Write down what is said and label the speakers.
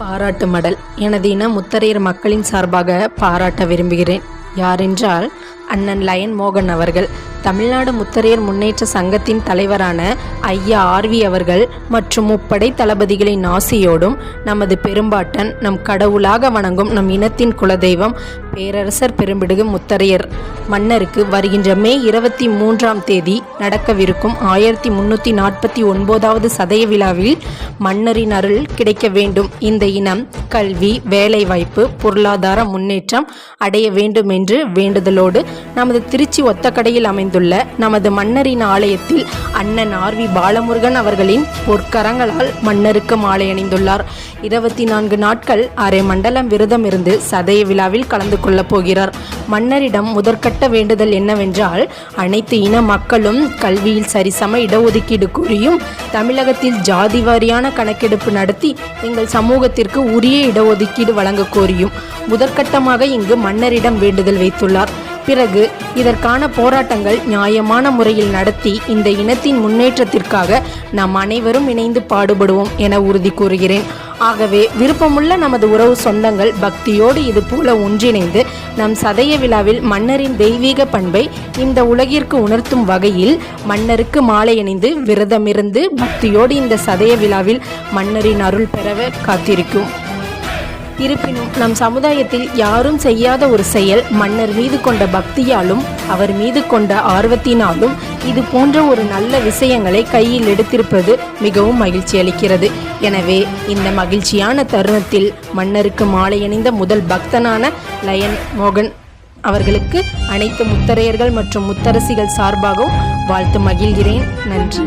Speaker 1: பாராட்டு மடல். எனது இன முத்தரையர் மக்களின் சார்பாக பாராட்ட விரும்புகிறேன். யாரென்றால் அண்ணன் லயன் மோகன் அவர்கள். தமிழ்நாடு முத்தரையர் முன்னேற்ற சங்கத்தின் தலைவரான ஐயா ஆர்வி அவர்கள் மற்றும் முப்படை தளபதிகளின் ஆசியோடும் நமது பெரும்பாட்டன் நம் கடவுளாக வணங்கும் நம் இனத்தின் குலதெய்வம் பேரரசர் பெரும்பிடுகு முத்தரையர் மன்னருக்கு வருகின்ற மே 23 நடக்கவிருக்கும் 1349வது சதய விழாவில் மன்னரின் அருள் கிடைக்க வேண்டும். இந்த இனம் கல்வி, வேலைவாய்ப்பு, பொருளாதார முன்னேற்றம் அடைய வேண்டும் என்று வேண்டுதலோடு நமது திருச்சி ஒத்தக்கடையில் அமைந்துள்ள நமது மன்னரின் ஆலயத்தில் அண்ணன் ஆர்வி பாலமுருகன் அவர்களின் பொற்கரங்களால் மன்னருக்கு மாலை அணிந்துள்ளார். 24 நாட்கள் அரை மண்டலம் விரதம் இருந்து சதய விழாவில் கலந்து கொள்ளப் போகிறார். மன்னரிடம் முதற்கட்ட வேண்டுதல் என்னவென்றால், அனைத்து இன மக்களும் கல்வியில் சரிசம இடஒதுக்கீடு கோரியும், தமிழகத்தில் ஜாதி வாரியான கணக்கெடுப்பு நடத்தி எங்கள் சமூகத்திற்கு உரிய இடஒதுக்கீடு வழங்க கோரியும் முதற்கட்டமாக இங்கு மன்னரிடம் வேண்டுதல் வைத்துள்ளார். பிறகு இதற்கான போராட்டங்கள் நியாயமான முறையில் நடத்தி இந்த இனத்தின் முன்னேற்றத்திற்காக நாம் அனைவரும் இணைந்து பாடுபடுவோம் என உறுதி கூறுகிறேன். ஆகவே விருப்பமுள்ள நமது உறவு சொந்தங்கள் பக்தியோடு இது போல ஒன்றிணைந்து நம் சதய விழாவில் மன்னரின் தெய்வீக பண்பை இந்த உலகிற்கு உணர்த்தும் வகையில் மன்னருக்கு மாலை அணிந்து விரதமிருந்து பக்தியோடு இந்த சதய விழாவில் மன்னரின் அருள் பெறவே காத்திருக்கும். இருப்பினும் நம் சமுதாயத்தில் யாரும் செய்யாத ஒரு செயல் மன்னர் மீது கொண்ட பக்தியாலும் அவர் மீது கொண்ட ஆர்வத்தினாலும் இது போன்ற ஒரு நல்ல விஷயங்களை கையில் எடுத்திருப்பது மிகவும் மகிழ்ச்சி அளிக்கிறது. எனவே இந்த மகிழ்ச்சியான தருணத்தில் மன்னருக்கு மாலை அணிந்த முதல் பக்தனான லயன் மோகன் அவர்களுக்கு அனைத்து முத்தரையர்கள் மற்றும் முத்தரசிகள் சார்பாகவும் வாழ்த்து மகிழ்கிறேன். நன்றி.